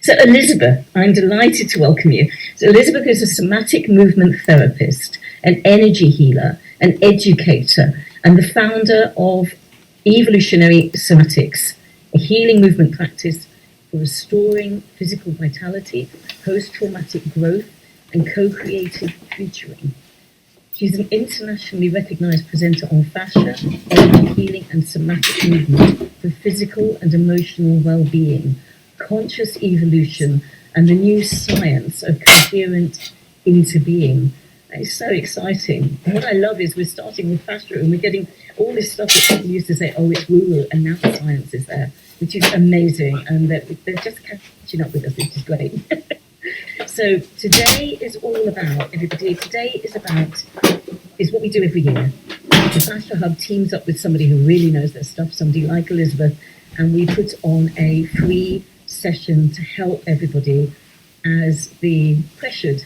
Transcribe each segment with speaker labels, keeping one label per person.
Speaker 1: So Elizabeth, I'm delighted to welcome you. So Elizabeth is a somatic movement therapist, an energy healer, an educator, and the founder of Evolutionary Somatics, a healing movement practice for restoring physical vitality, post-traumatic growth, and co-creative futuring. She's an internationally recognized presenter on fascia, energy healing, and somatic movement for physical and emotional well-being, conscious evolution, and the new science of coherent interbeing. That is so exciting. And what I love is we're starting with fascia and we're getting all this stuff that people used to say, oh, it's woo-woo, and now the science is there, which is amazing, and they're just catching up with us, which is great. So today is all about, everybody, is what we do every year. The Fascia Hub teams up with somebody who really knows their stuff, somebody like Elizabeth, and we put on a free session to help everybody as the pressured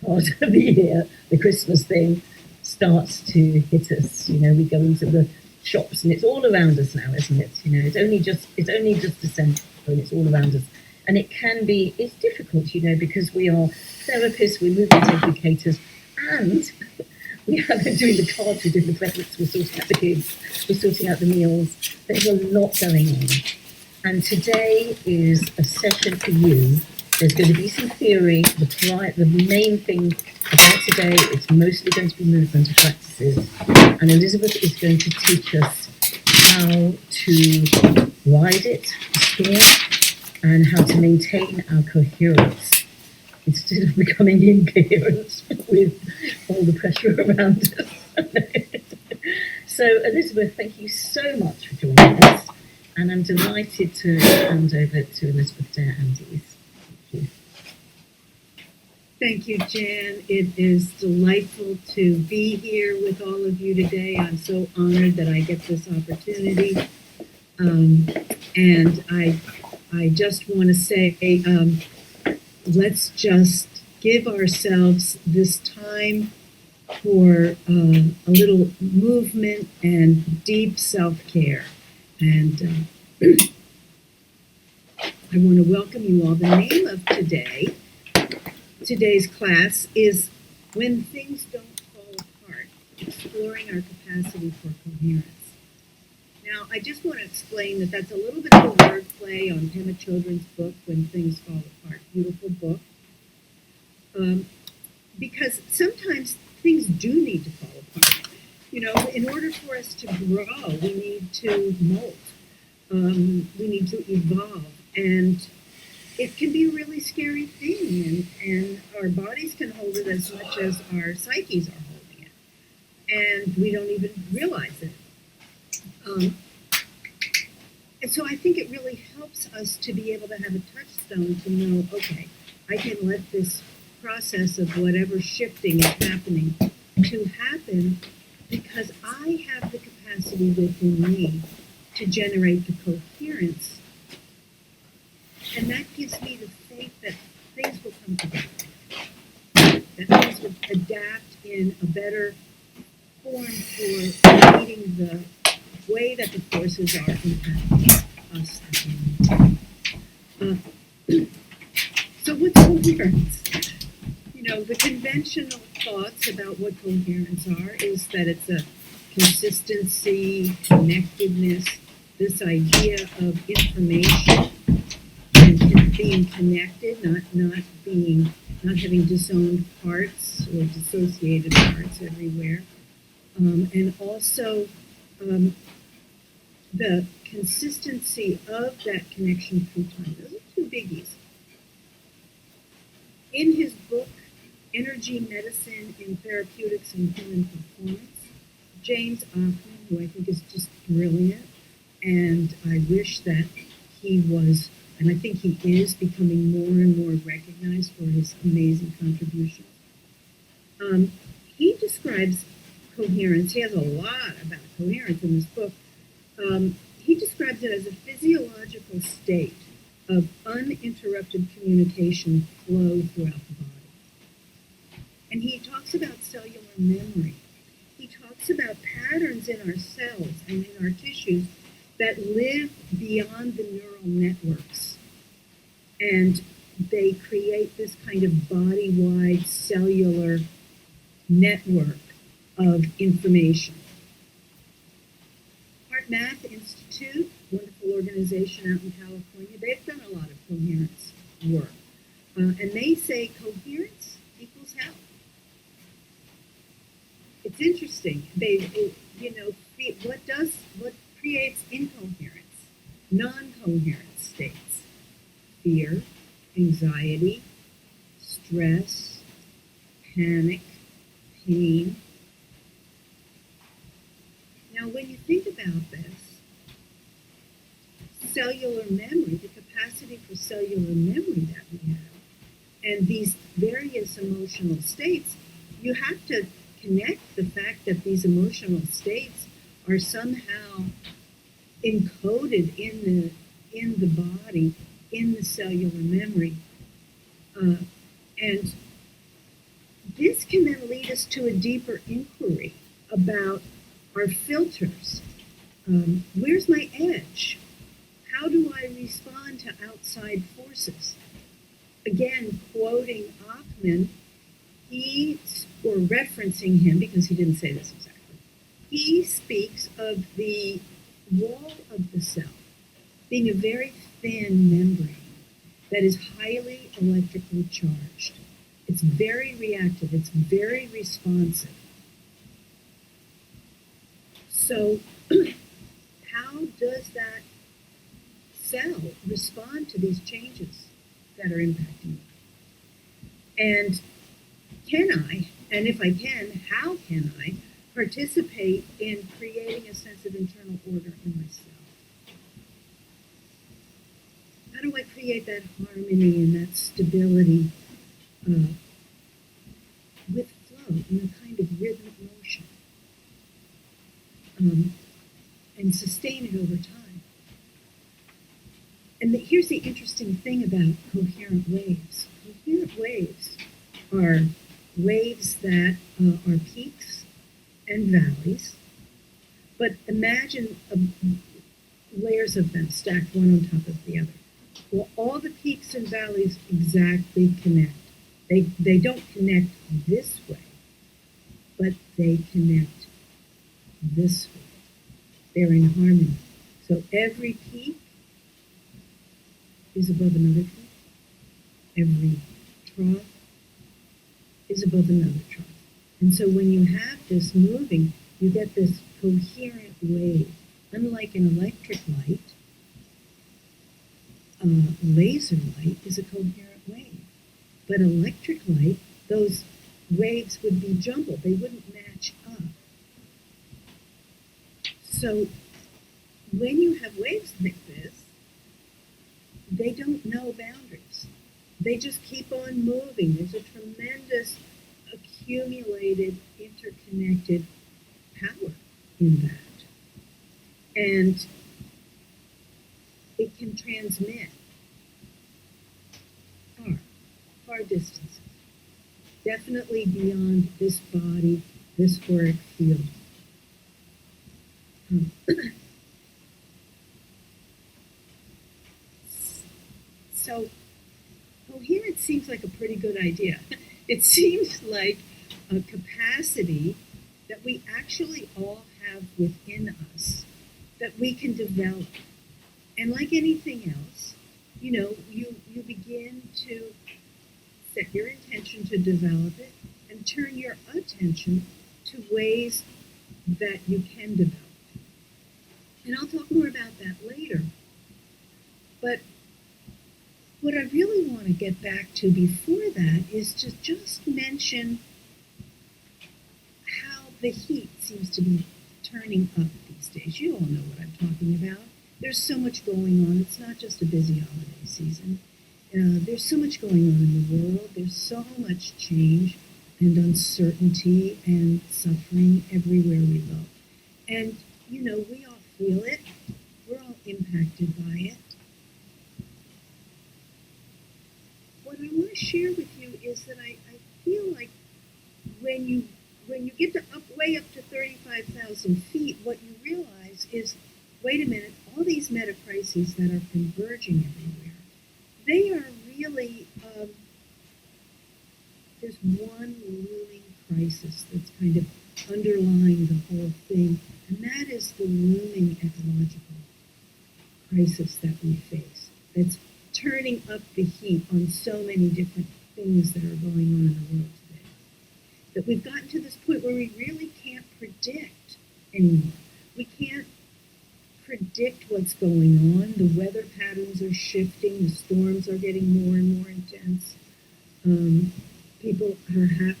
Speaker 1: part of the year, the Christmas thing, starts to hit us. You know, we go into the shops and it's all around us now, isn't it? You know, it's only just December and it's all around us. And it's difficult, you know, because we are therapists, we're movement educators, and we have been doing the cards, we're doing the presents, we're sorting out the kids, we're sorting out the meals. There's a lot going on. And today is a session for you. There's going to be some theory. The main thing about today is mostly going to be movement practices. And Elizabeth is going to teach us how to ride it, storm, and how to maintain our coherence instead of becoming incoherent with all the pressure around us. So, Elizabeth, thank you so much for joining us, and I'm delighted to hand over to Elizabeth Dare Andes. Thank you.
Speaker 2: Thank you, Jan. It is delightful to be here with all of you today. I'm so honored that I get this opportunity. And I just want to say, let's just give ourselves this time for a little movement and deep self-care. And I want to welcome you all. The name of today's class is When Things Don't Fall Apart, Exploring Our Capacity for Coherence. Now, I just want to explain that that's a little bit of a wordplay on Emma Children's book, When Things Fall Apart. Beautiful book. Because sometimes things do need to fall apart. You know, in order for us to grow, we need to molt. We need to evolve. And it can be a really scary thing. And our bodies can hold it as much as our psyches are holding it. And we don't even realize it. And so I think it really helps us to be able to have a touchstone to know, okay, I can let this process of whatever shifting is happening to happen because I have the capacity within me to generate the coherence. And that gives me the faith that things will come together, that things will adapt in a better form for meeting the way that the forces are impacting us. So what's coherence? You know, the conventional thoughts about what coherence are is that it's a consistency, connectedness, this idea of information and being connected, not having disowned parts or dissociated parts everywhere, and also the consistency of that connection through time. Those are two biggies. In his book, Energy Medicine in Therapeutics and Human Performance, James Hoffman, who I think is just brilliant, and I wish that he was, and I think he is, becoming more and more recognized for his amazing contributions. He describes coherence. He has a lot about coherence in this book. He describes it as a physiological state of uninterrupted communication flow throughout the body. And he talks about cellular memory. He talks about patterns in our cells and in our tissues that live beyond the neural networks. and they create this kind of body-wide cellular network of information. Heart Math Institute, wonderful organization out in California, they've done a lot of coherence work. And they say coherence equals health. It's interesting. What creates incoherence, non-coherent states? Fear, anxiety, stress, panic, pain. Now, when you think about this, cellular memory, the capacity for cellular memory that we have, and these various emotional states, you have to connect the fact that these emotional states are somehow encoded in the body, in the cellular memory. And this can then lead us to a deeper inquiry about our filters. Where's my edge? How do I respond to outside forces? Again, quoting Achman, or referencing him, because he didn't say this exactly, he speaks of the wall of the cell being a very thin membrane that is highly electrically charged. It's very reactive. It's very responsive. So how does that cell respond to these changes that are impacting it? And can I, and if I can, how can I participate in creating a sense of internal order in myself? How do I create that harmony and that stability with flow in a kind of rhythmic motion, and sustain it over time? And here's the interesting thing about coherent waves. Coherent waves are waves that are peaks and valleys, but imagine layers of them stacked one on top of the other. Well, all the peaks and valleys exactly connect. They don't connect this way, but they connect this way. They're in harmony. So every peak is above another peak. Every trough is above another trough. And so when you have this moving, you get this coherent wave. Unlike an electric light, laser light is a coherent wave. But electric light, those waves would be jumbled. They wouldn't match up. So when you have waves like this, they don't know boundaries. They just keep on moving. There's a tremendous accumulated, interconnected power in that. And it can transmit far distances. Definitely beyond this body, this auric field. So coherence seems like a pretty good idea. It seems like a capacity that we actually all have within us that we can develop. And like anything else, you begin to set your intention to develop it and turn your attention to ways that you can develop it. And I'll talk more about that later. But what I really want to get back to before that is to just mention how the heat seems to be turning up these days. You all know what I'm talking about. There's so much going on. It's not just a busy holiday season. There's so much going on in the world. There's so much change and uncertainty and suffering everywhere we look. And, we all feel it. We're all impacted by it. What I want to share with you is that I feel like when you get to way up to 35,000 feet, what you realize is, wait a minute, all these meta crises that are converging everywhere, they are really, there's one looming crisis that's kind of underlying the whole thing, and that is the looming ecological crisis that we face. It's turning up the heat on so many different things that are going on in the world today. That we've gotten to this point where we really can't predict anymore. We can't predict what's going on. The weather patterns are shifting. The storms are getting more and more intense.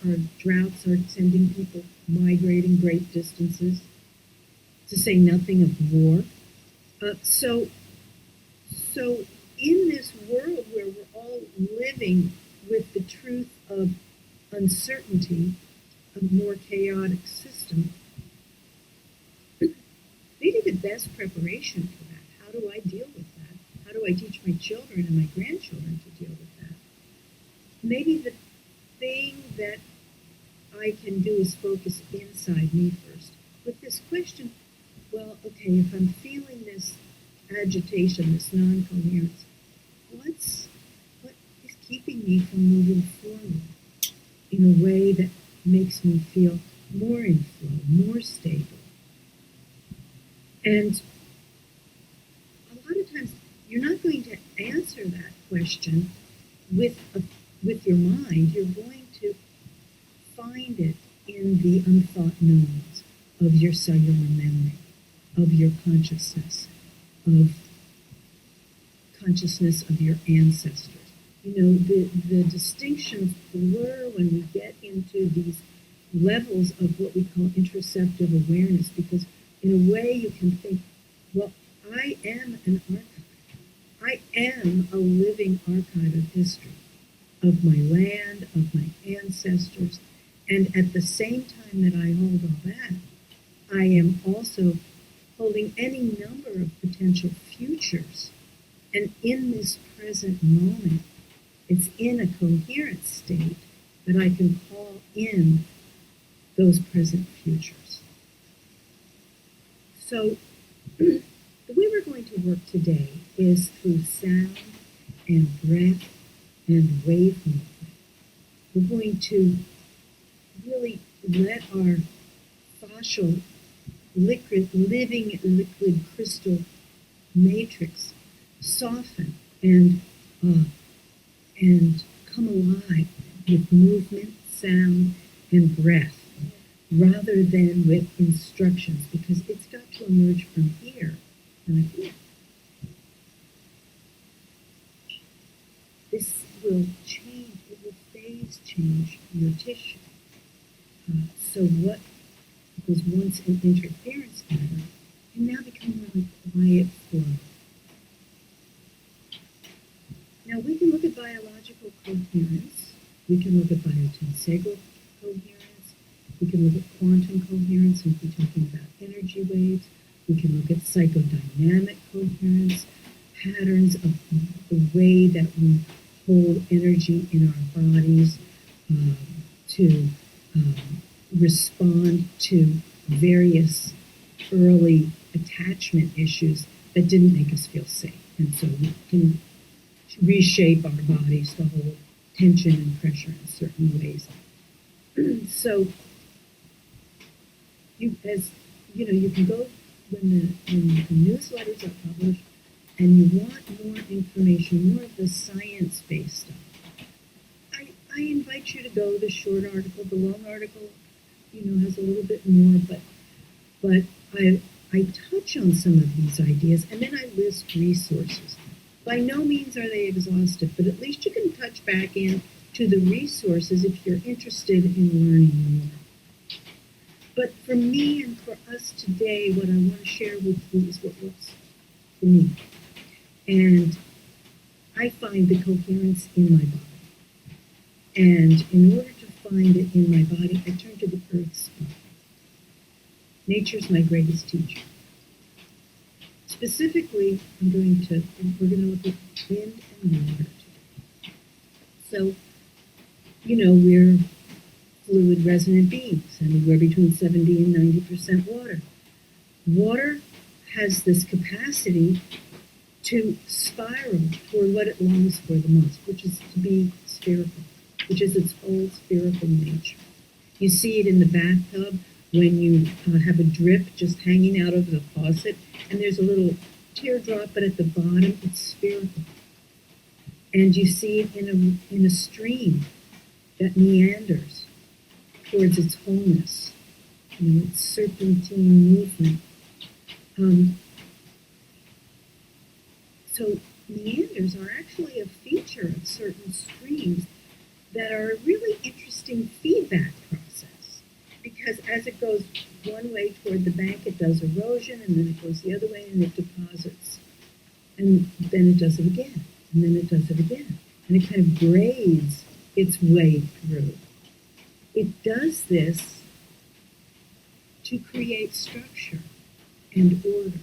Speaker 2: Our droughts are sending people migrating great distances, to say nothing of war. So in this world where we're all living with the truth of uncertainty, a more chaotic system, maybe the best preparation for that, how do I deal with that? How do I teach my children and my grandchildren to deal with that? Maybe the thing that I can do is focus inside me first with this question, well, okay, if I'm feeling this agitation, this non-coherence, what is keeping me from moving forward in a way that makes me feel more in flow, more stable? And a lot of times you're not going to answer that question with your mind. You're going to find it in the unthought knowns of your cellular memory, of your consciousness, of consciousness of your ancestors. You know, the distinctions blur when we get into these levels of what we call interoceptive awareness, because in a way you can think, well, I am an archive. I am a living archive of history, of my land, of my ancestors, and at the same time that I hold all that, I am also holding any number of potential futures. And in this present moment, it's in a coherent state that I can call in those present futures. So the way we're going to work today is through sound and breath and wave movement. We're going to really let our fascial living liquid crystal matrix soften and come alive with movement, sound, and breath, rather than with instructions, because it's got to emerge from here. And this will change, it will phase change your tissue. So what was once an interference pattern can now become a really quiet flow. Now we can look at biological coherence, we can look at biotensegral coherence, we can look at quantum coherence and be talking about energy waves, we can look at psychodynamic coherence, patterns of the way that we hold energy in our bodies to respond to various early attachment issues that didn't make us feel safe. And so we can reshape our bodies to hold tension and pressure in certain ways. So, you can go when the newsletters are published and you want more information, more of the science-based stuff. I invite you to go the short article. The long article, has a little bit more, but I touch on some of these ideas, and then I list resources. By no means are they exhaustive, but at least you can touch back in to the resources if you're interested in learning more. But for me and for us today, what I want to share with you is what works for me. And I find the coherence in my body. And in order to find it in my body, I turn to the earth's body. Nature's my greatest teacher. Specifically, we're going to look at wind and water today. So, we're fluid resonant beings, anywhere between 70 and 90% water. Water has this capacity to spiral toward what it longs for the most, which is to be spherical, which is its whole spherical nature. You see it in the bathtub when you have a drip just hanging out of the faucet, and there's a little teardrop, but at the bottom it's spherical. And you see it in a stream that meanders towards its wholeness, its serpentine movement. So meanders are actually a feature of certain streams that are a really interesting feedback process, because as it goes one way toward the bank, it does erosion, and then it goes the other way and it deposits. And then it does it again, and then it does it again. And it kind of grades its way through. It does this to create structure and order.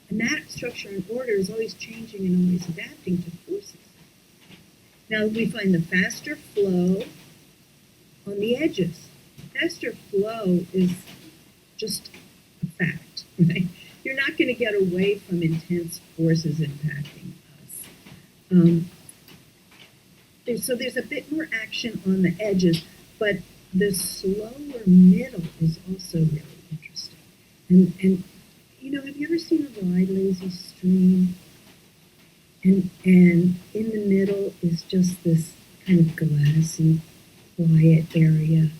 Speaker 2: And that structure and order is always changing and always adapting to forces. Now we find the faster flow on the edges. Faster flow is just a fact, right? You're not going to get away from intense forces impacting us. So there's a bit more action on the edges, but the slower middle is also really interesting. And have you ever seen a wide, lazy stream? And in the middle is just this kind of glassy, quiet area.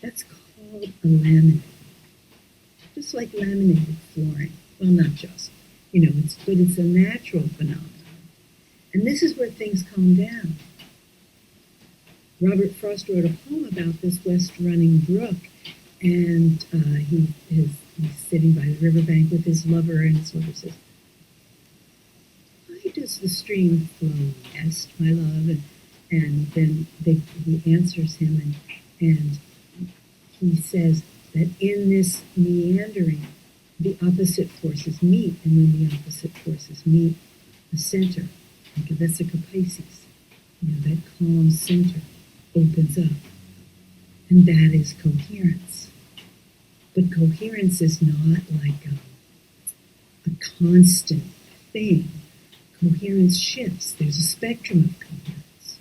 Speaker 2: That's called a laminate. Just like laminated flooring. Well, not just. But it's a natural phenomenon. And this is where things calm down. Robert Frost wrote a poem about this west-running brook, and he's sitting by the riverbank with his lover, and his lover says, "Why does the stream flow west, my love?" And then he answers him, and he says that in this meandering, the opposite forces meet, and when the opposite forces meet, the center, like a Vesica Pisces, that calm center opens up. And that is coherence. But coherence is not like a constant thing. Coherence shifts. There's a spectrum of coherence.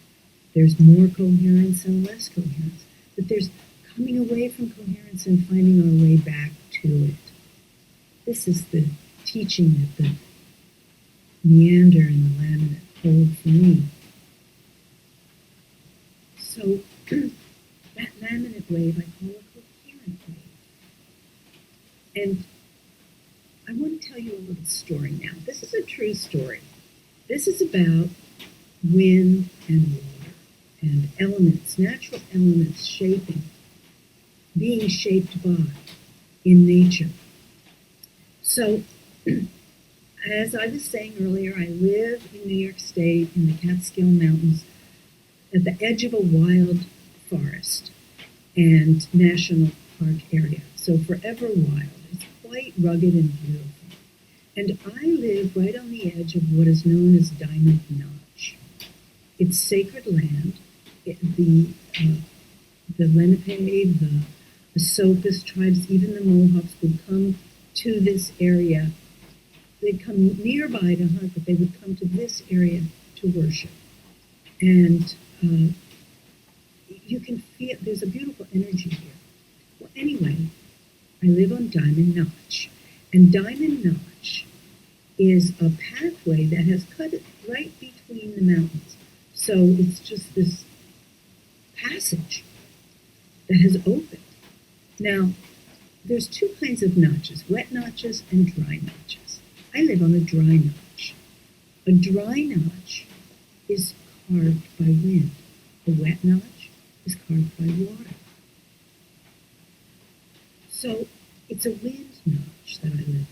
Speaker 2: There's more coherence and less coherence. But there's coming away from coherence and finding our way back to it. This is the teaching that the meander and the laminate hold for me. So that laminate wave I call a coherent wave. And I want to tell you a little story now. This is a true story. This is about wind and water and elements, natural elements being shaped by in nature. So, as I was saying earlier, I live in New York State in the Catskill Mountains at the edge of a wild forest and national park area. So forever wild. It's quite rugged and beautiful. And I live right on the edge of what is known as Diamond Notch. It's sacred land. The Lenape, the Esopus tribes, even the Mohawks would come to this area. They'd come nearby to hunt, but they would come to this area to worship. And you can feel there's a beautiful energy here. Well, anyway, I live on Diamond Notch. And Diamond Notch is a pathway that has cut it right between the mountains. So it's just this passage that has opened. Now, there's two kinds of notches, wet notches and dry notches. I live on a dry notch. A dry notch is carved by wind. A wet notch is carved by water. So it's a wind notch that I live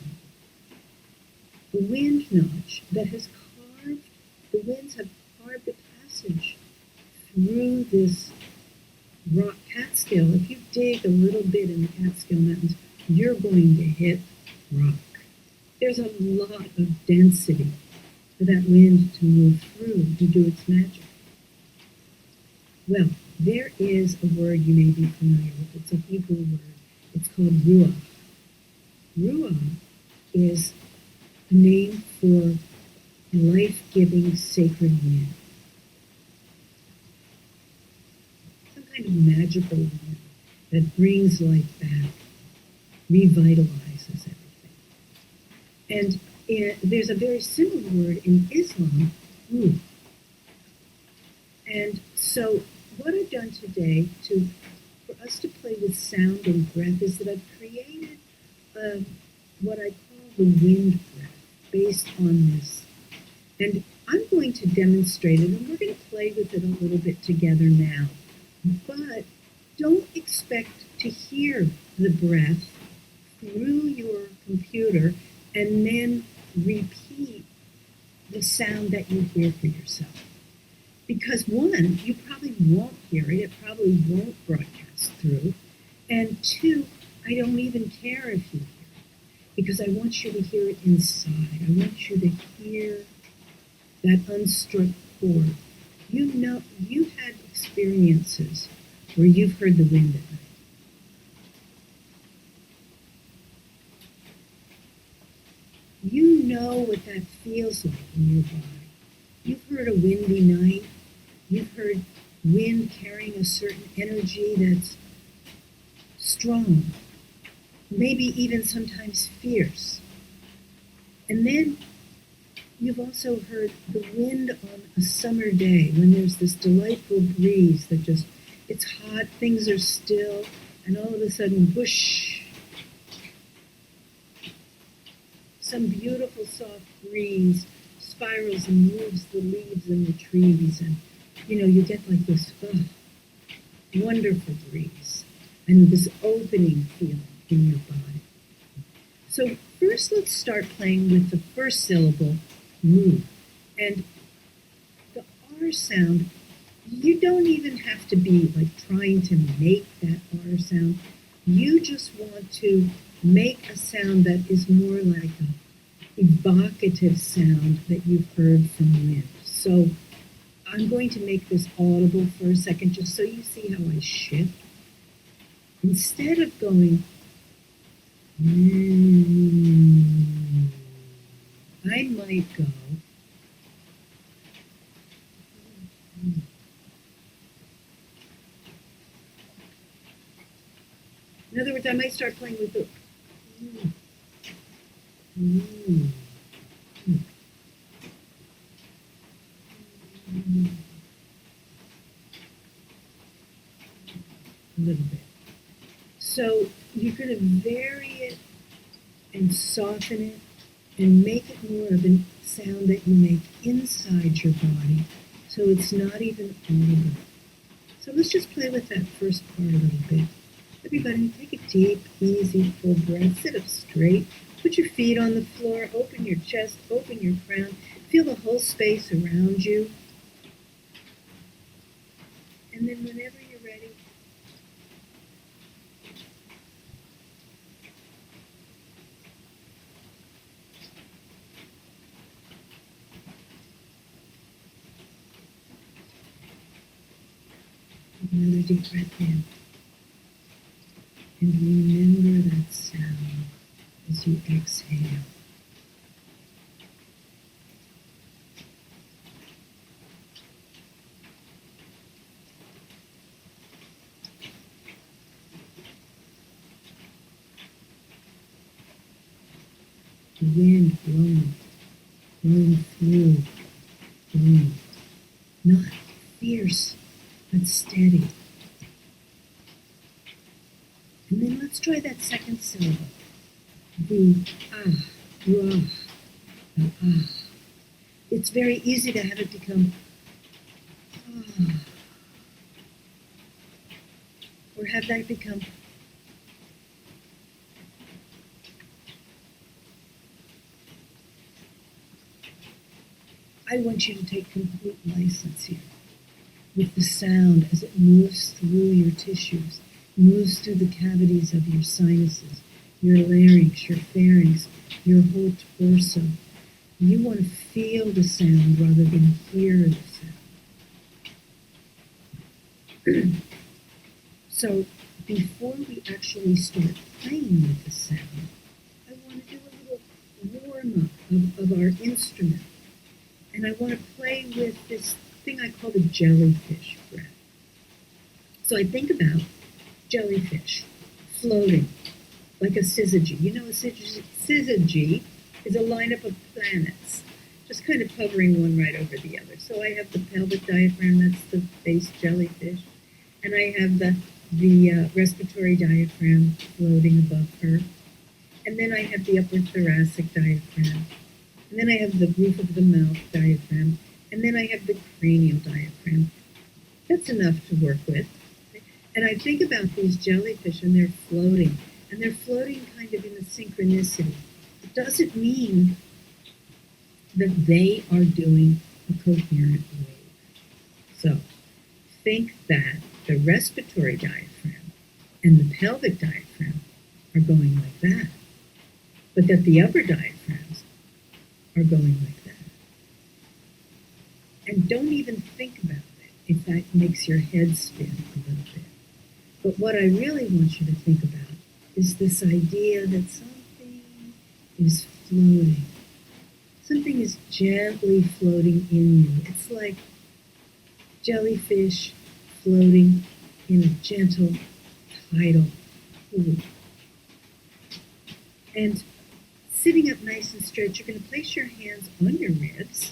Speaker 2: in. A wind notch that has the winds have carved a passage through this rock Catskill. If you dig a little bit in the Catskill Mountains, you're going to hit rock. There's a lot of density for that wind to move through to do its magic. Well, there is a word you may be familiar with. It's a Hebrew word. It's called ruach. Ruach is name for life-giving sacred wind. Some kind of magical wind that brings life back, revitalizes everything. And there's a very similar word in Islam, ruh. And so what I've done today for us to play with sound and breath is that I've created what I call the wind breath based on this. And I'm going to demonstrate it, and we're going to play with it a little bit together now. But don't expect to hear the breath through your computer and then repeat the sound that you hear for yourself. Because one, you probably won't hear it. It probably won't broadcast through. And two, I don't even care if you hear it. Because I want you to hear it inside. I want you to hear that unstruck chord. You know, you've had experiences where you've heard the wind at night. You know what that feels like in your body. You've heard a windy night. You've heard wind carrying a certain energy that's strong, maybe even sometimes fierce. And then you've also heard the wind on a summer day when there's this delightful breeze that just, it's hot, things are still, and all of a sudden, whoosh, some beautiful soft breeze spirals and moves the leaves in the trees, and you get like this wonderful breeze and this opening feeling in your body. So first let's start playing with the first syllable, ruh. And the R sound, you don't even have to be like trying to make that R sound. You just want to make a sound that is more like an evocative sound that you've heard from wind. So I'm going to make this audible for a second just so you see how I shift. Instead of going, I might go, in other words, I might start playing with the a little bit. So you're going to vary it and soften it and make it more of a sound that you make inside your body, so it's not even audible. So let's just play with that first part a little bit. Everybody, take a deep, easy, full breath. Sit up straight. Put your feet on the floor. Open your chest. Open your crown. Feel the whole space around you. And then whenever you're ready, another deep breath in. And remember that sound as you exhale. The wind blowing through, blowing. Not fierce, but steady. And then let's try that second syllable. The ruh, the ah. It's very easy to have it become or have that become I want you to take complete license here with the sound as it moves through your tissues, moves through the cavities of your sinuses, your larynx, your pharynx, your whole torso. You want to feel the sound rather than hear the sound. So before we actually start playing with the sound, I want to do a little warm-up of our instrument. And I want to play with this thing I call the jellyfish breath. So I think about jellyfish floating like a syzygy. You know, a syzygy is a lineup of planets, just kind of hovering one right over the other. So I have the pelvic diaphragm, that's the base jellyfish, and I have the respiratory diaphragm floating above her. And then I have the upper thoracic diaphragm. And then I have the roof of the mouth diaphragm. And then I have the cranial diaphragm. That's enough to work with. And I think about these jellyfish and they're floating. And they're floating kind of in a synchronicity. It doesn't mean that they are doing a coherent wave. So think that the respiratory diaphragm and the pelvic diaphragm are going like that, but that the upper diaphragms are going like that. And don't even think about it if that makes your head spin a little bit. But what I really want you to think about is this idea that something is floating. Something is gently floating in you. It's like jellyfish floating in a gentle tidal pool. And sitting up nice and straight, you're going to place your hands on your ribs.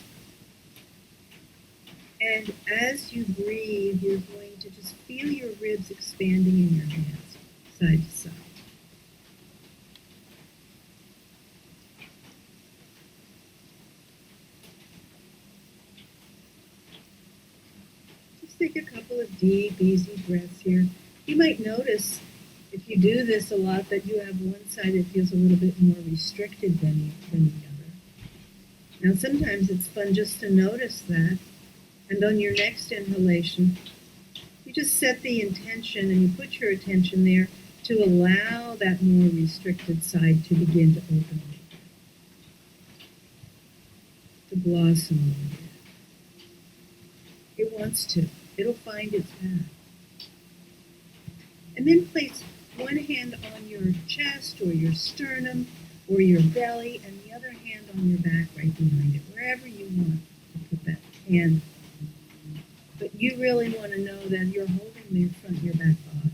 Speaker 2: And as you breathe, you're going to just feel your ribs expanding in your hands, side to side. Just take a couple of deep, easy breaths here. You might notice, if you do this a lot, that you have one side that feels a little bit more restricted than the other. Now, sometimes it's fun just to notice that. And on your next inhalation, you just set the intention and you put your attention there to allow that more restricted side to begin to open a little bit, to blossom a little bit. It wants to. It'll find its path. And then place one hand on your chest or your sternum or your belly and the other hand on your back right behind it, wherever you want to put that hand. But you really want to know that you're holding your front and your back body.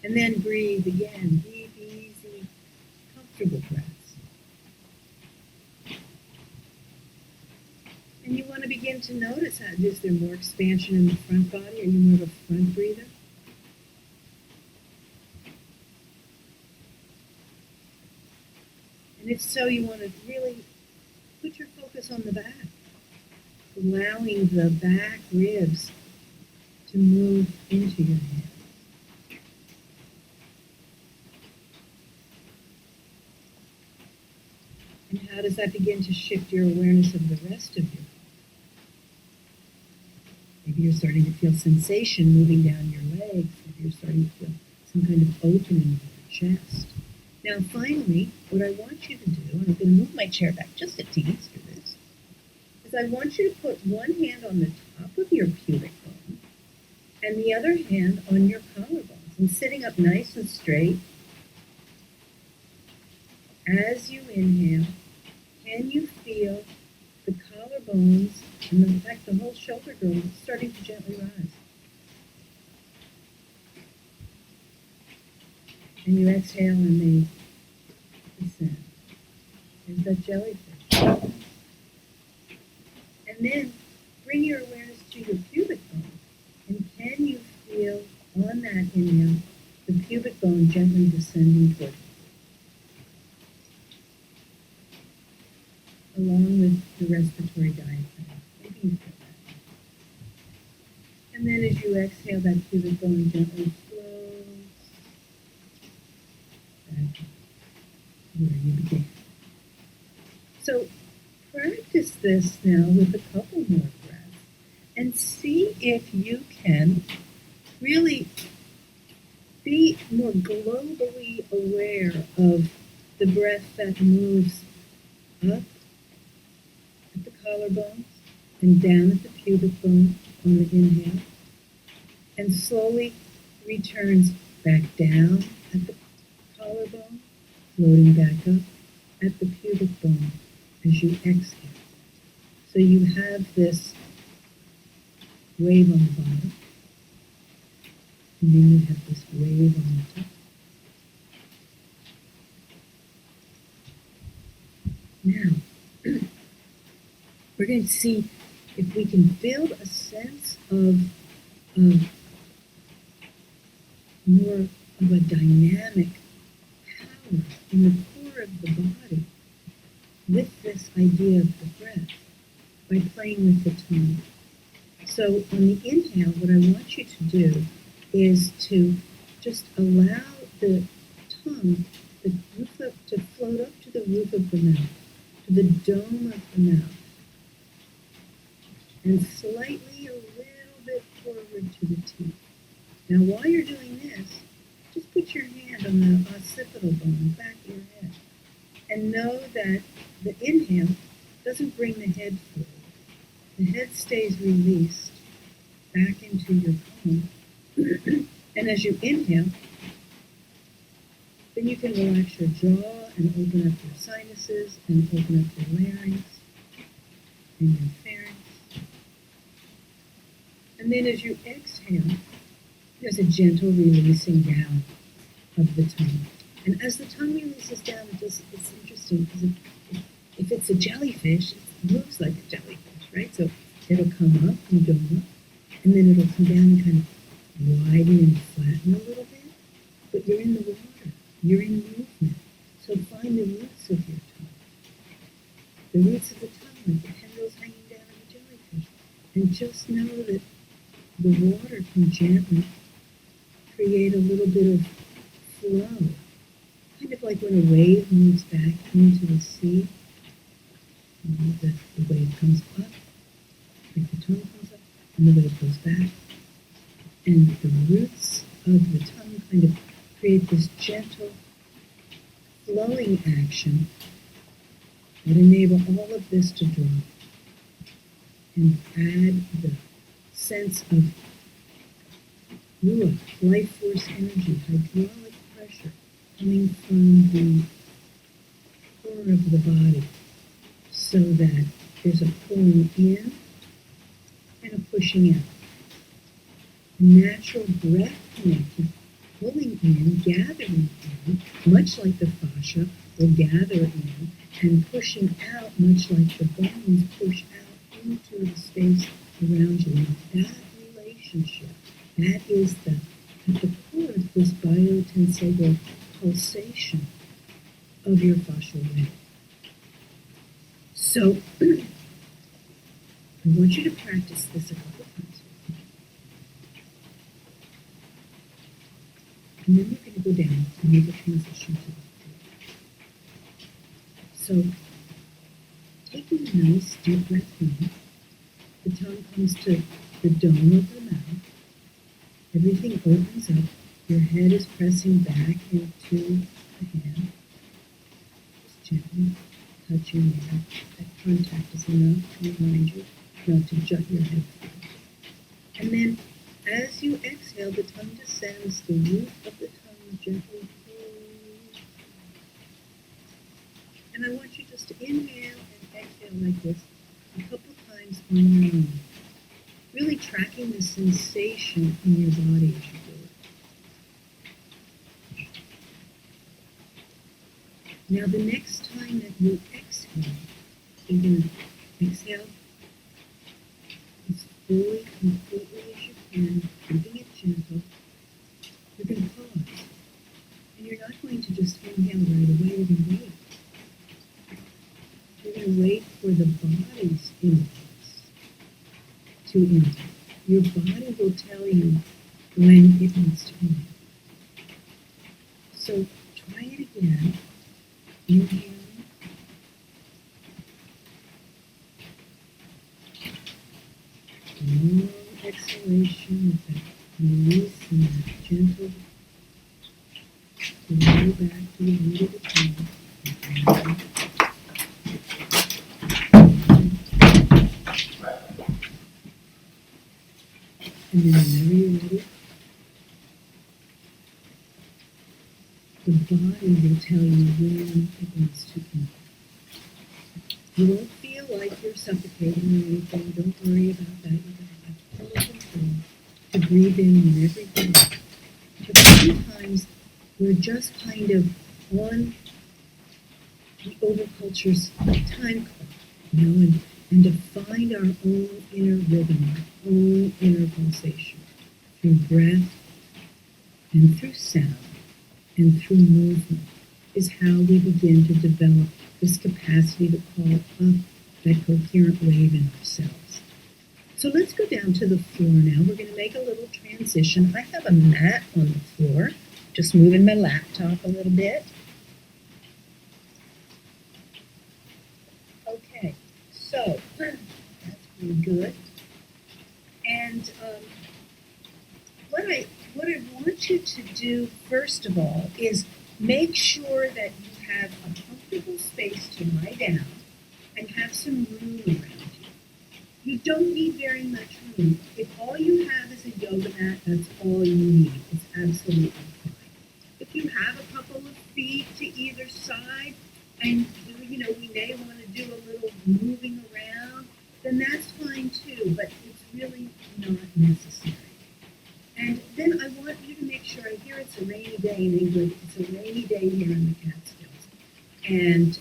Speaker 2: And then breathe again, deep, easy, comfortable breaths. And you want to begin to notice how, is there more expansion in the front body? Are you more of a front breather? And if so, you want to really put your focus on the back, allowing the back ribs to move into your head. And how does that begin to shift your awareness of the rest of you? Maybe you're starting to feel sensation moving down your legs. Maybe you're starting to feel some kind of opening in your chest. Now, finally, what I want you to do, and I'm going to move my chair back just a teens for this, is I want you to put one hand on the top of your pubic bone and the other hand on your collarbones. And sitting up nice and straight, as you inhale, can you feel the collarbones and in fact the whole shoulder girdle starting to gently rise? And you exhale and they descend. There's that jellyfish. And then bring your awareness to your pubic bone. And can you feel on that inhale the pubic bone gently descending toward you? Along with the respiratory diaphragm. Maybe you feel that. And then as you exhale, that pubic bone gently flows back where you began. So practice this now with a couple more breaths and see if you can really be more globally aware of the breath that moves up at the collarbones and down at the pubic bone on the inhale, and slowly returns back down at the collarbone, floating back up, at the pubic bone as you exhale. So you have this wave on the bottom, and then you have this wave on the top. Now, we're going to see if we can build a sense of more of a dynamic power in the core of the body with this idea of the breath by playing with the tongue. So on the inhale, what I want you to do is to just allow the tongue, the roof to float up to the roof of the mouth, to the dome of the mouth, and slightly a little bit forward to the teeth. Now, while you're doing this, just put your hand on the occipital bone, back of your head, and know that the inhale doesn't bring the head forward. The head stays released back into your palm. And as you inhale, then you can relax your jaw and open up your sinuses and open up your larynx and your pharynx. And then as you exhale, there's a gentle releasing down of the tongue. And as the tongue releases down, it's interesting because if it's a jellyfish, it moves like a jellyfish, right? So it'll come up and dome up, and then it'll come down and kind of widen and flatten a little bit. But you're in the water. You're in movement. So find the roots of your tongue. The roots of the tongue, like the tendrils hanging down of a jellyfish. And just know that the water can gently create a little bit of flow. Kind of like when a wave moves back into the sea. The wave comes up, like the tongue comes up, and the wave goes back. And the roots of the tongue kind of create this gentle flowing action that enable all of this to drop and add the sense of ruach, life force energy, hydraulic pressure coming from the core of the body so that there's a pulling in and a pushing out. Natural breath connected, pulling in, gathering in, much like the fascia will gather in, and pushing out, much like the bones push out into the space around you. And that relationship, that is at the core of this biotensable pulsation of your fascial wave. So, I want you to practice this a couple times. And then we're going to go down and make a transition to the floor. So, taking a nice deep breath in, the tongue comes to the dome of the mouth. Everything opens up. Your head is pressing back into the hand. Just gently touching your head. That contact is enough to remind you not to jut your head forward. And then, as you exhale, the tongue descends, the roof of the tongue gently pulls. And I want you just to inhale and exhale like this a couple times on your own. Really tracking the sensation in your body as you do it. Now the next time that you exhale, you're going to exhale as fully, completely as you can, keeping it gentle. You're going to pause. And you're not going to just inhale right away. You're going to wait. You're going to wait for the body's impulse to inhale. Your body will tell you when it needs to inhale. So try it again. Inhale. Long exhalation with that release and that gentle flow back to the root of the tongue. And then whenever you're ready, the body will tell you when it wants to inhale. You won't feel like you're suffocating or anything. Don't worry about that. You're going to have total control to breathe in whenever you want. But sometimes we're just kind of on the overculture's time clock, and to find our own inner rhythm, our own inner pulsation through breath and through sound and through movement is how we begin to develop this capacity to call up that coherent wave in ourselves. So let's go down to the floor now. We're going to make a little transition. I have a mat on the floor, just moving my laptop a little bit. Okay, so that's pretty good. And what I want you to do, first of all, is make sure that you have a comfortable space to lie down and have some room around you. You don't need very much room. If all you have is a yoga mat, that's all you need. It's absolutely fine. If you have a couple of feet to either side, and we may want to do a little moving around, then that's fine too, but it's really not necessary. And then I want you to make sure, I hear it's a rainy day in England, it's a rainy day here in the Catskills. And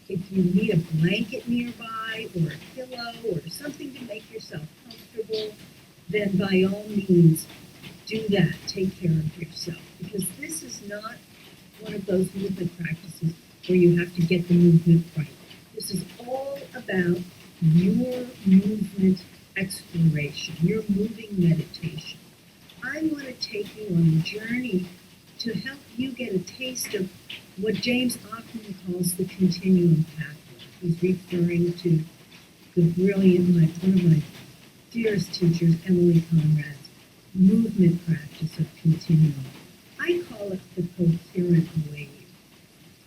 Speaker 2: if you need a blanket nearby or a pillow or something to make yourself comfortable, then by all means do that. Take care of yourself, because this is not one of those movement practices where you have to get the movement right. This is all about your movement exploration, your moving meditation. I want to take you on a journey to help you get a taste of what James Ockman calls the continuum pathway. He's referring to the brilliant, one of my dearest teachers, Emily Conrad's movement practice of continuum. I call it the coherent wave.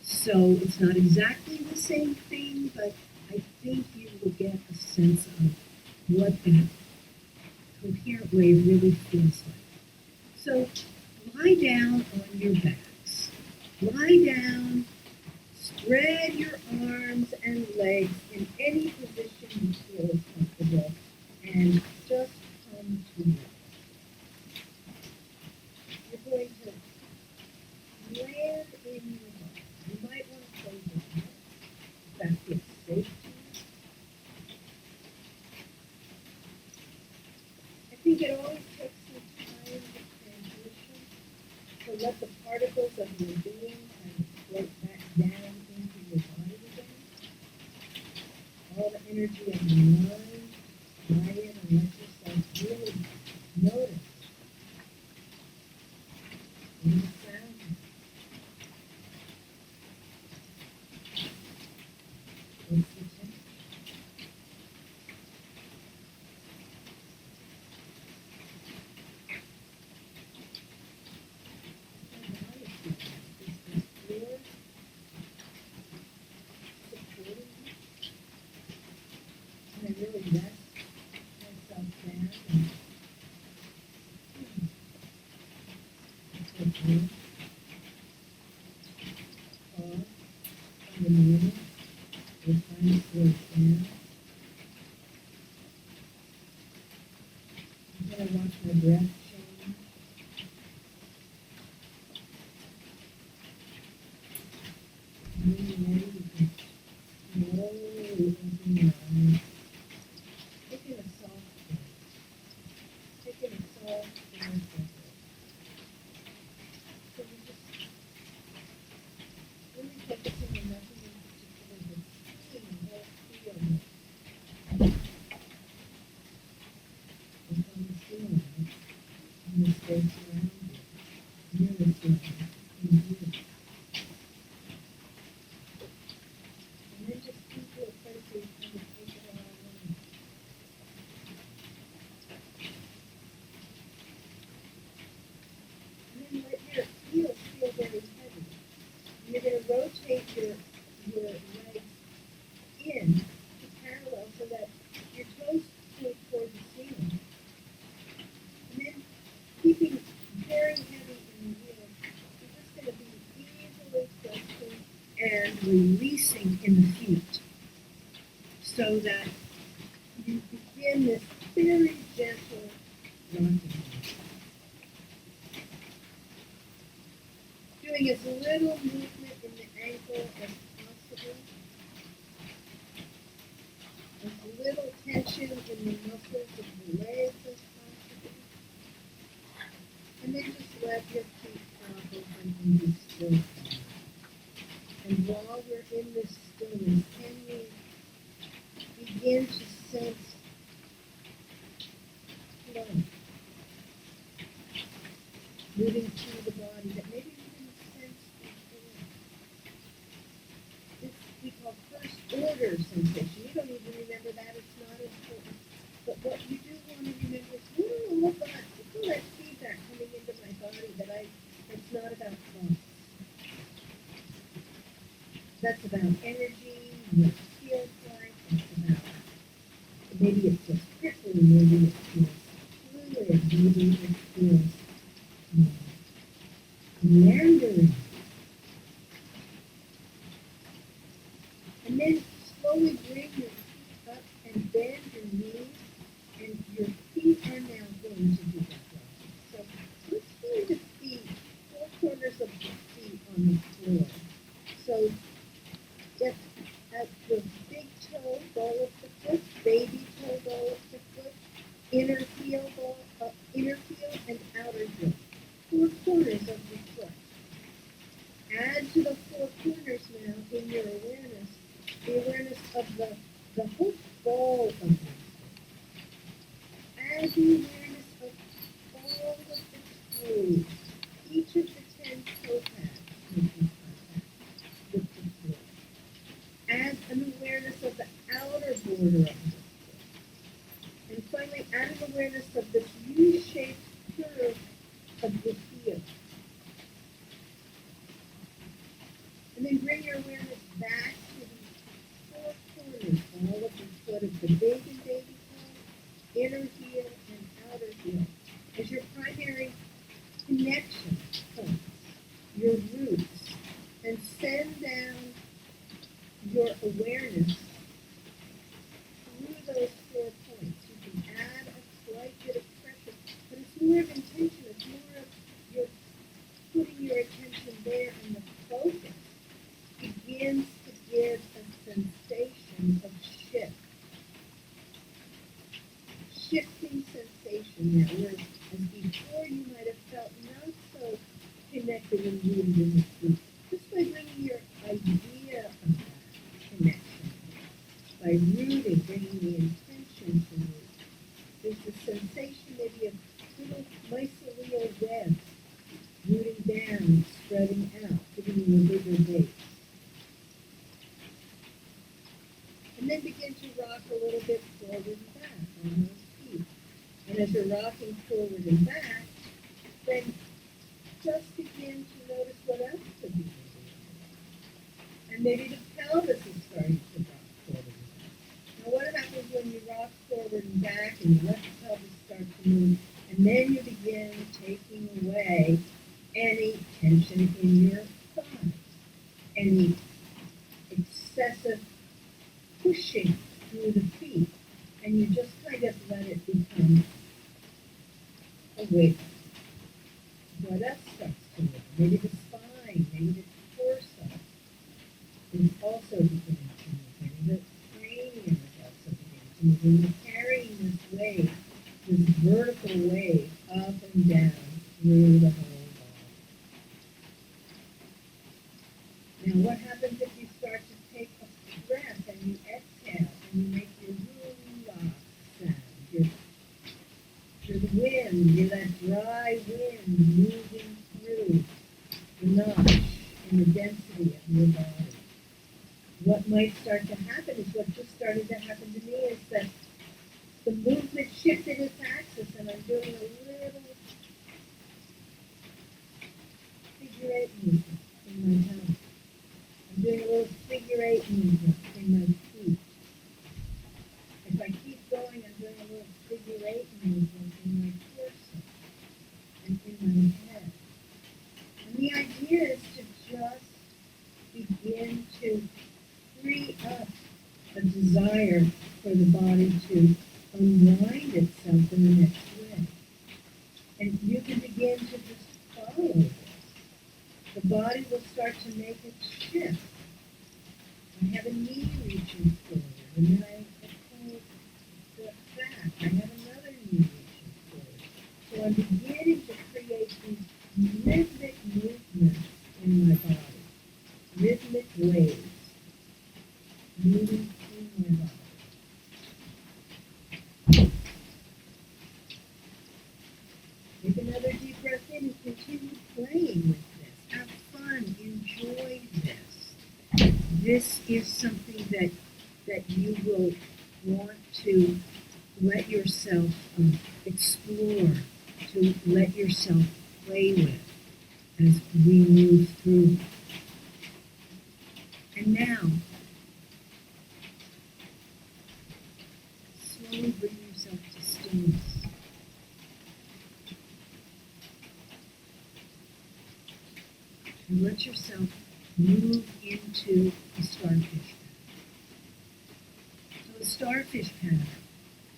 Speaker 2: So it's not exactly the same thing, but I think you will get a sense of what that coherent wave really feels like. So lie down on your backs. Lie down, spread your arms and legs in any position you feel is comfortable, and just come to you. You're going to land in your body. You might want to close your eyes if that feels safe to you. I think it always takes some time to transition, to let the particles of your being kind of float back down into your body again. All the energy of your mind, lie in and let yourself really notice the sound. What's the temperature? And really rest myself down and take room. Pause for a minute. Your time slows down. I'm going to watch my breath change. And when you're ready, you can slowly open your eyes. Taking a soft breath. Taking a soft breath of it. So we just really focusing on nothing in particular, but seeing the whole field. What's on the ceiling, in the space around you, near the ceiling, in you. And then just come to a place where you kind of take it all in. And then let your heels feel very heavy. And you're going to rotate your legs in to parallel so that your toes point toward the ceiling. And then keeping very heavy in the heels, you're just going to be easily flexing and releasing in the feet. so that you begin this very gentle rocking. Doing as little movement in the ankle as possible, as little tension in the muscles of the legs as possible, and then just let your feet pop open and be still. And while we're in this stillness, can you begin to sense flow moving through the body that maybe you didn't sense before? This we call first order sensation. You don't even remember that, it's not important. But what you do want to remember is, what do all that feedback coming into my body that's not about thoughts? That's about energy, what it feels like, that's about, maybe it feels prickly, maybe it feels fluid, maybe it feels meandering. And then slowly bring your feet up and bend your knees, and your feet are now going to do that process. So let's find the feet, four corners of the feet on the floor. So get at the big toe, ball of the foot, baby toe, ball of the foot, inner heel, and outer heel. Four corners of the foot. Add to the four corners now in your awareness, the awareness of the whole ball of the foot. Add the awareness of all of the toes, each of the 10 toe pads making contact with the floor. Add an awareness of the outer border of the foot. And finally, add an awareness of this U-shaped curve of the heel. And then bring your awareness back to the four corners, all of the foot of the big and baby toe, inner heel and outer heel, as your primary connection points, your roots, and send down your awareness through those 4 points. You can add a slight bit of pressure, but it's more of intention. It's more of your putting your attention there, and the focus begins to give a sensation of shift. Shifting sensation now, whereas before you might have felt not so connected and rooted in the feet. Just by bringing your idea of that connection, by rooting, bringing the intention to root, there's the sensation maybe of little mycelial webs rooting down, spreading out, giving you a bigger base. And then begin to rock a little bit forward and back on those feet. And as you're rocking forward and back, then just begin to notice what else could be moving. And maybe the pelvis is starting to rock forward and back. Now what happens when you rock forward and back and you let the pelvis start to move, and then you begin taking away any tension in your thighs, any excessive pushing through the feet, and you just kind of let it become a weight. What else starts to move? Maybe the spine, maybe the torso is also beginning to move. Maybe the cranium is also beginning to move. And you're carrying this wave, this vertical wave, up and down through the whole body. Now what happens if you start to take a breath and you exhale and you make your hula sound? You're the wind, you're that dry wind moving through the notch in the density of your body. What might start to happen is what just started to happen to me is that the movement shifted its axis, and I'm doing a little figure 8 movement in my tongue. I'm doing a little figure 8 movement in my feet. If I keep going, I'm doing a little figure 8 movement in my torso and in my head. And the idea is to just begin to free up a desire prepare for the body to unwind itself in the next way. And you can begin to just follow this. The body will start to make its shift. I have a knee reaching forward, and then I pull the back. I have another knee reaching forward. So I'm beginning to create these rhythmic movements in my body, rhythmic waves moving through my body. Take another deep breath in and continue playing with this. Have fun. Enjoy this. This is something that you will want to let yourself explore, to let yourself play with as we move through. And now, slowly bring yourself to stillness. And let yourself move into the starfish pattern. So the starfish pattern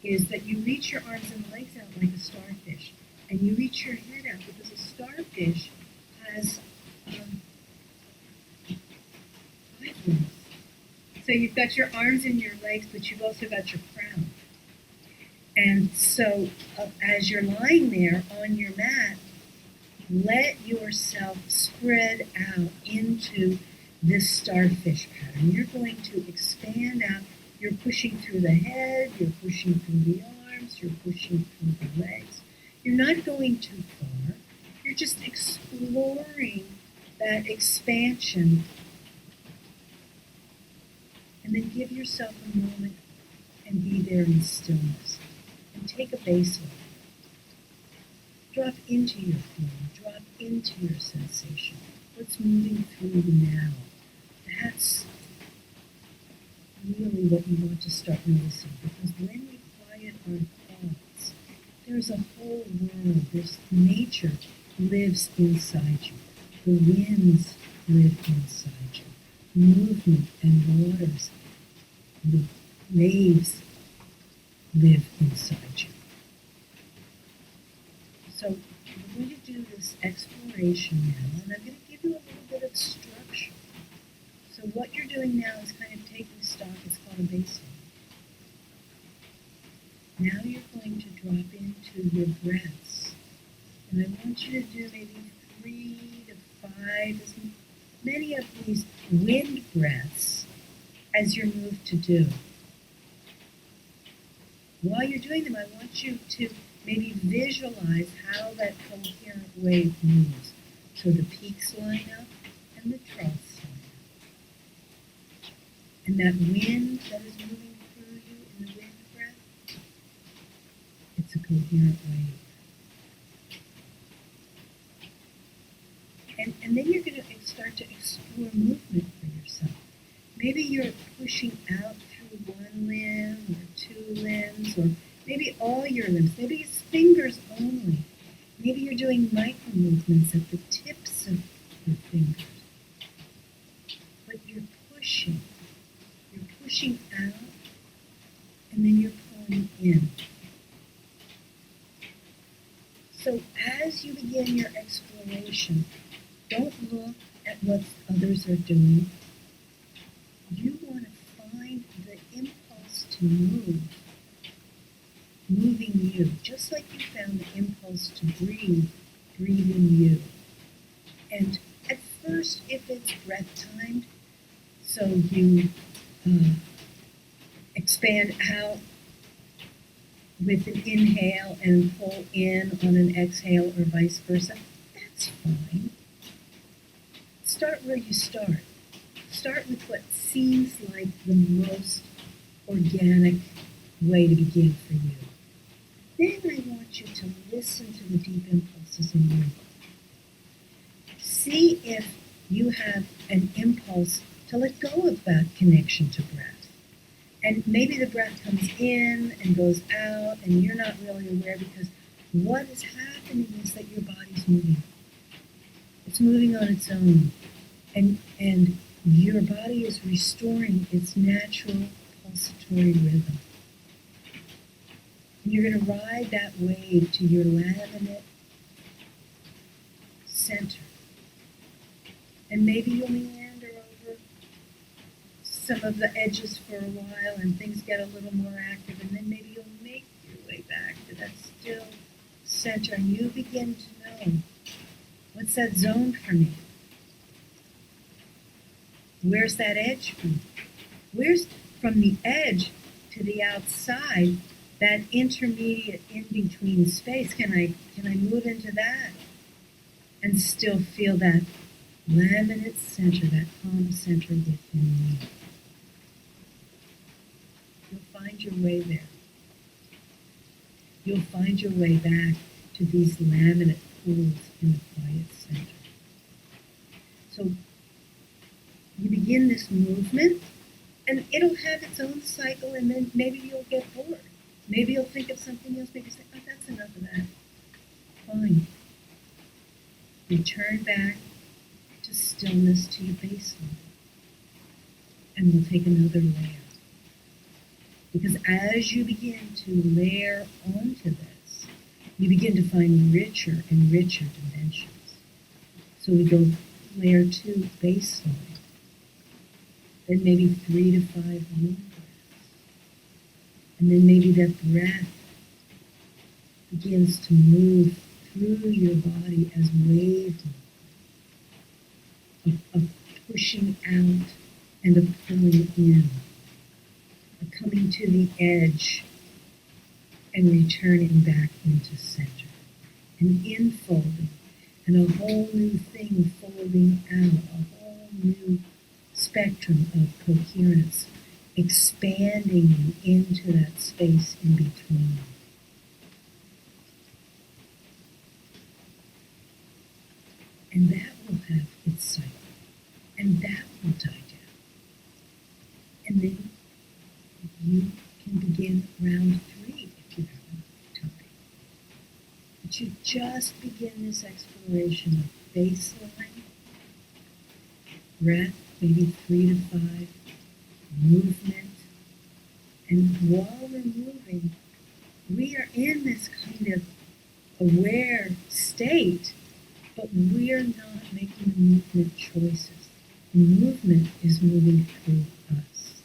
Speaker 2: is that you reach your arms and legs out like a starfish, and you reach your head out because a starfish has 5 limbs. So you've got your arms and your legs, but you've also got your crown. And so as you're lying there on your mat, let yourself spread out into this starfish pattern. You're going to expand out. You're pushing through the head, you're pushing through the arms, you're pushing through the legs. You're not going too far. You're just exploring that expansion. And then give yourself a moment and be there in stillness. And take a baseline. Drop into your feeling. Drop into your sensation. What's moving through you now? That's really what you want to start noticing. Because when we quiet our thoughts, there's a whole world. There's nature lives inside you. The winds live inside you. Movement and waters, the waves live inside you. So we're going to do this exploration now, and I'm going to give you a little bit of structure. So what you're doing now is kind of taking stock. It's called a baseline. Now you're going to drop into your breaths. And I want you to do maybe 3 to 5, as many of these wind breaths as you're moved to do. While you're doing them, I want you to maybe visualize how that coherent wave moves. So the peaks line up and the troughs line up. And that wind that is moving through you in the wind breath, it's a coherent wave. And then you're going to start to explore movement for yourself. Maybe you're pushing out through one limb or 2 limbs, or maybe all your limbs. Maybe it's fingers only. Maybe you're doing micro movements at the tips of your fingers. But you're pushing. You're pushing out, and then you're pulling in. So as you begin your exploration, don't look at what others are doing. You want to find the impulse to move, moving you, just like you found the impulse to breathe, breathing you. And at first, if it's breath timed, so you expand out with an inhale and pull in on an exhale, or vice versa, that's fine. Start where you start. Start with what seems like the most organic way to begin for you. Then I want you to listen to the deep impulses in your body. See if you have an impulse to let go of that connection to breath. And maybe the breath comes in and goes out, and you're not really aware, because what is happening is that your body's moving. It's moving on its own. And your body is restoring its natural oscillatory rhythm. And you're going to ride that wave to your laminate center. And maybe you'll meander over some of the edges for a while and things get a little more active, and then maybe you'll make your way back to that still center, and you begin to know, what's that zone for me? Where's that edge for me? Where's from the edge to the outside, that intermediate in-between space? Can I move into that and still feel that laminate center, that calm center within me? You'll find your way there. You'll find your way back to these laminate pools in the quiet center. So you begin this movement, and it'll have its own cycle, and then maybe you'll get bored. Maybe you'll think of something else. Maybe you say, oh, that's enough of that. Fine. Return back to stillness, to your baseline. And we'll take another layer. Because as you begin to layer onto this, you begin to find richer and richer dimensions. So we go layer 2, baseline. Then maybe 3 to 5 moon breaths. And then maybe that breath begins to move through your body as wave of pushing out and of pulling in, of coming to the edge and returning back into center, and infolding, and a whole new thing folding out, a whole new spectrum of coherence, expanding you into that space in between. And that will have its cycle, and that will die down. And then you can begin round 3 if you have time. But you just begin this exploration of baseline, breath, maybe 3 to 5, movement. And while we're moving, we are in this kind of aware state, but we're not making the movement choices. The movement is moving through us.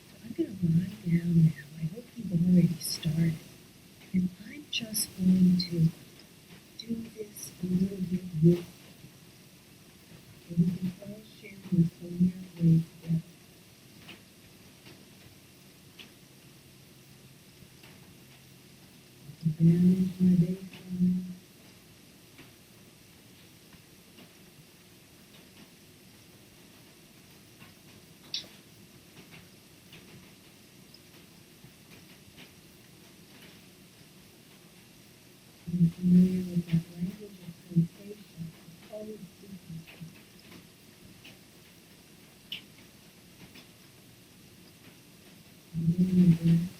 Speaker 2: So I'm going to lie down now. I hope you've already started. And I'm just going to do this a little bit with you. So we can all share this on your way together. Down into my baseline. I'm familiar with that language of sensation. It's always different. And then my breath.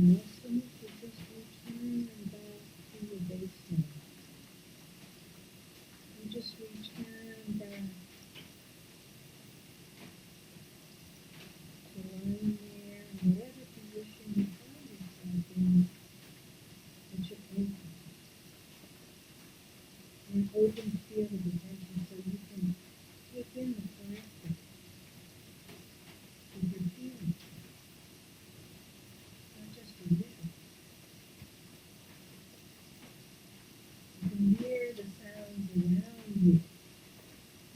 Speaker 2: And also to just return back to your baseline. And just return back to lying there in whatever position you find yourself in, that you're open. An open field of attention so you can take in the periphery of your feelings, not just your vision. You can hear the sounds around you,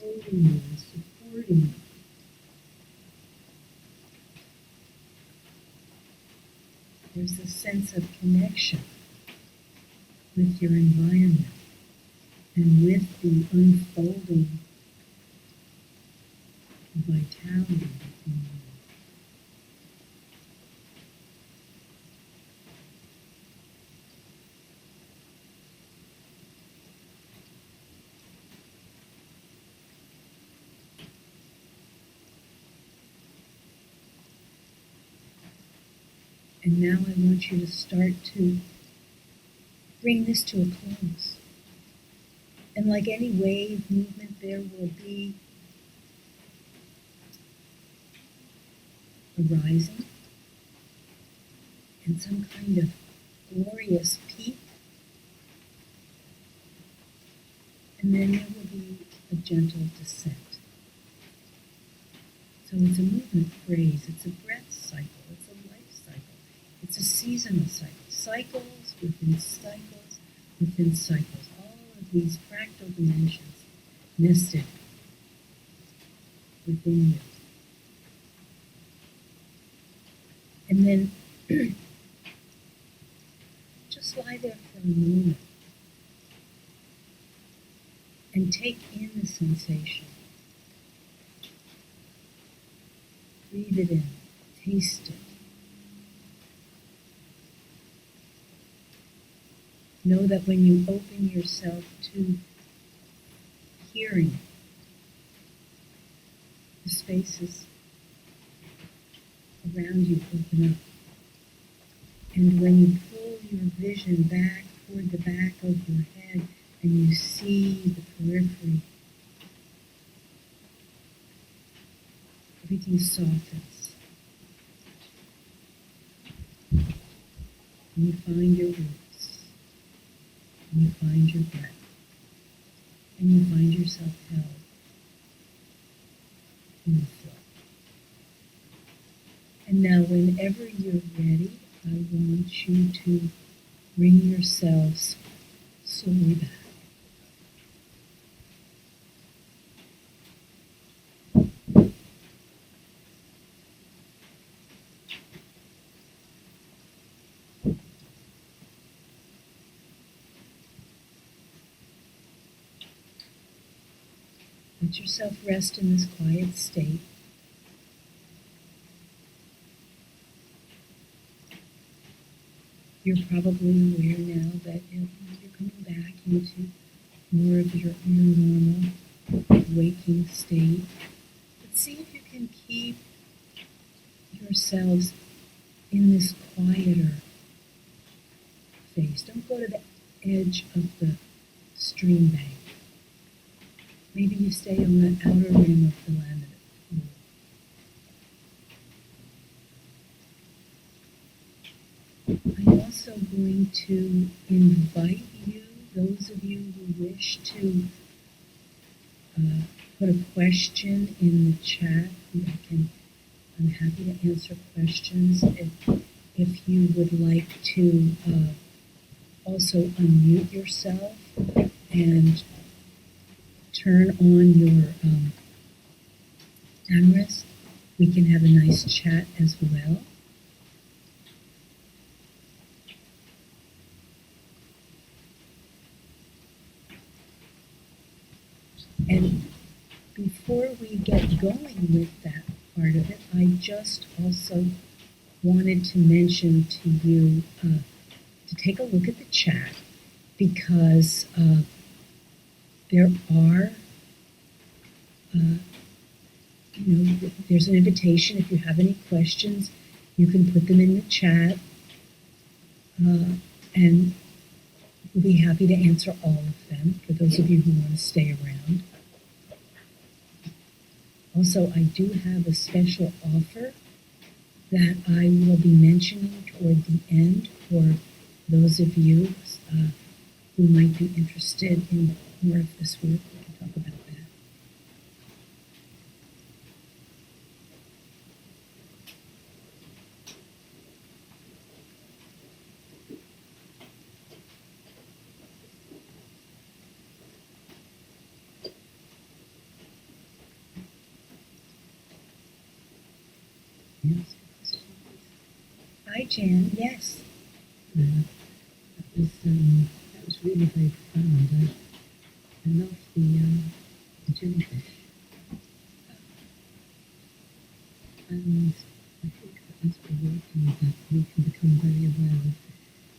Speaker 2: holding you and supporting you. There's a sense of connection with your environment and with the unfolding vitality within you. And now I want you to start to bring this to a close. And like any wave movement, there will be a rising and some kind of glorious peak. And then there will be a gentle descent. So it's a movement phrase, it's a breath cycle, it's a life cycle, it's a seasonal cycle. Cycles within cycles within cycles. All of these fractal dimensions nested within you. And then just lie there for a moment and take in the sensation. Breathe it in, taste it. Know that when you open yourself to hearing, the spaces around you open up. And when you pull your vision back toward the back of your head and you see the periphery, everything softens. And you find your roots. And you find your breath. And you find yourself held in the flow. And now whenever you're ready, I want you to bring yourselves slowly back. Let yourself rest in this quiet state. You're probably aware now that you're coming back into more of your normal waking state. But see if you can keep yourselves in this quieter phase. Don't go to the edge of the stream bank. Maybe you stay on the outer rim of the laminate pool. I'm also going to invite you, those of you who wish to put a question in the chat. I'm happy to answer questions. If you would like to also unmute yourself and turn on your cameras, we can have a nice chat as well. And before we get going with that part of it, I just also wanted to mention to you to take a look at the chat, because there are, there's an invitation. If you have any questions, you can put them in the chat. And we'll be happy to answer all of them for those of you who want to stay around. Also, I do have a special offer that I will be mentioning toward the end for those of you who might be interested in more of this work. We can talk about that. Yes. Hi, Jan. Yes. That was really very profound. I love the jellyfish, and I think that as we're working with that, we can become very aware of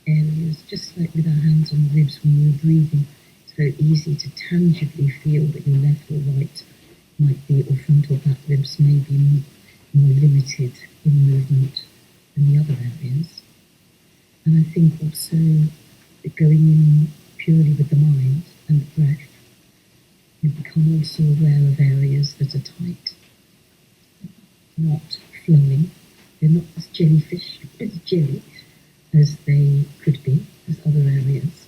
Speaker 2: areas, just like with our hands on the ribs when we're breathing. It's very easy to tangibly feel that your left or right might be, or front or back ribs may be more limited in movement than the other areas. And I think also that going in purely with the mind and the breath, you become also aware of areas that are tight, not flowing. They're not as jellyfish, as jelly, as they could be, as other areas.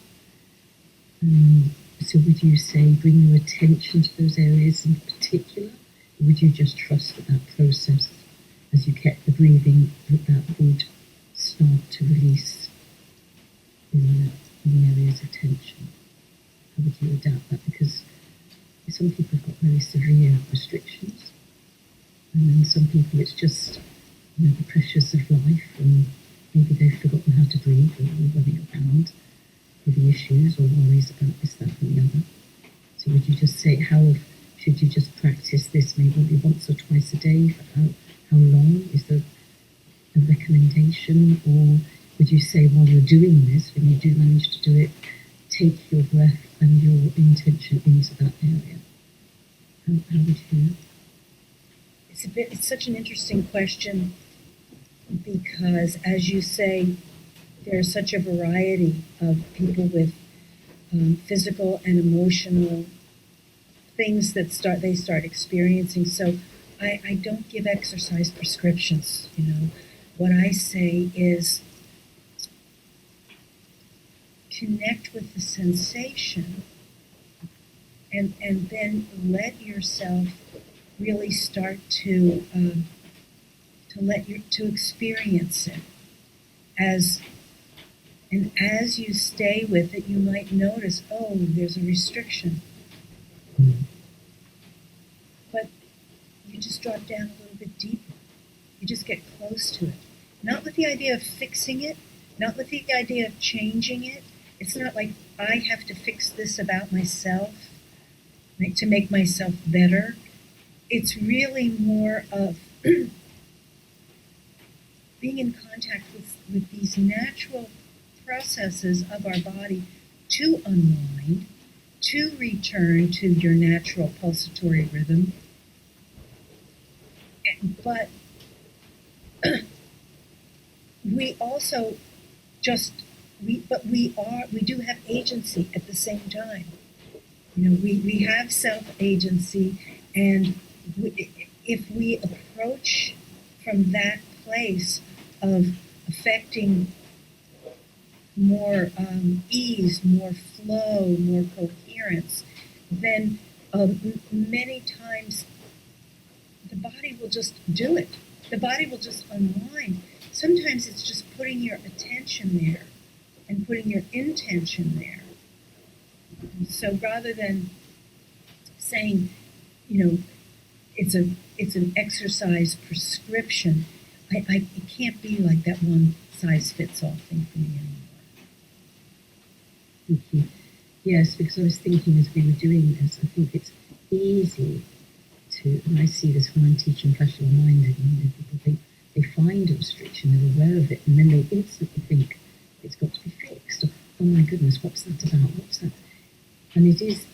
Speaker 2: So would you say bring your attention to those areas in particular, or would you just trust that process as you kept the breathing, that would start to release in the areas of tension? How would you adapt that? Because some people have got very severe restrictions, and then some people it's just the pressures of life, and maybe they've forgotten how to breathe, or running around with the issues or worries about this, that, and the other. So would you just say, how should you just practice this maybe once or twice a day? For how long? Is there a recommendation? Or would you say while you're doing this, when you do manage to do it, take your breath and your intention into that area? How would you? It's such an interesting question, because as you say, there's such a variety of people with physical and emotional things that they start experiencing. So I don't give exercise prescriptions. What I say is connect with the sensation, and then let yourself really start to experience it as you stay with it, you might notice, oh, there's a restriction. But you just drop down a little bit deeper. You just get close to it. Not with the idea of fixing it, not with the idea of changing it. It's not like I have to fix this about myself, like to make myself better. It's really more of being in contact with these natural processes of our body to unwind, to return to your natural pulsatory rhythm. But we also we do have agency at the same time. We have self-agency, and if we approach from that place of affecting more ease, more flow, more coherence, then many times the body will just do it. The body will just unwind. Sometimes it's just putting your attention there and putting your intention there. So rather than saying, it's an exercise prescription, it can't be like that one size fits all thing for me anymore. Thank you. Yes, because I was thinking as we were doing this, I think it's easy to, and I see this when I'm teaching fascial minding, people think they find a restriction, they're aware of it, and then they instantly think it's got to be fixed. Or, oh my goodness, what's that about? What's that? And it is,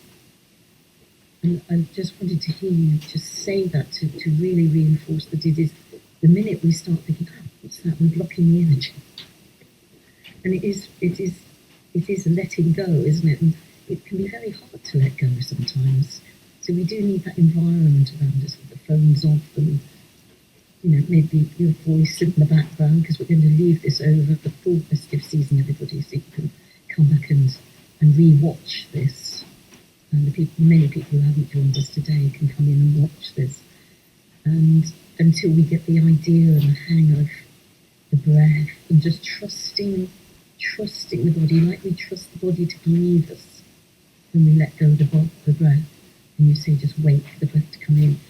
Speaker 2: and I just wanted to hear you just say that to really reinforce that it is the minute we start thinking, oh, what's that? We're blocking the energy.
Speaker 1: And it is a letting go, isn't it? And it can be very hard to let go sometimes. So we do need that environment around us with the phones off and, maybe your voice in the background, because we're going to leave this over the full festive season, everybody, so you can come back and re-watch this. And many people who haven't joined us today can come in and watch this. And until we get the idea and the hang of the breath and just trusting the body, like we trust the body to breathe us when we let go of the breath. And you say, just wait for the breath to come in,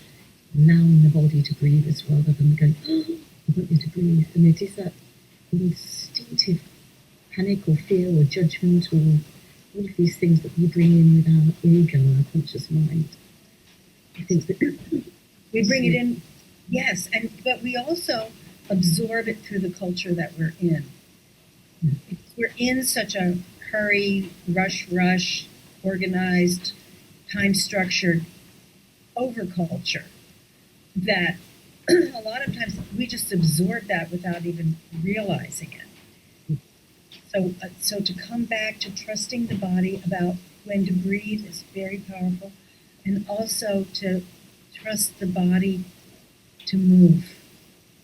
Speaker 1: allowing the body to breathe as well, rather than going, oh, I want you to breathe. And it is that instinctive panic or fear or judgment or all of these things that we bring in with our ego, our conscious mind. I think that
Speaker 2: we bring it in, yes, but we also absorb it through the culture that we're in. We're in such a hurry, rush, organized, time-structured overculture that a lot of times we just absorb that without even realizing it. So to come back to trusting the body about when to breathe is very powerful, and also to trust the body to move.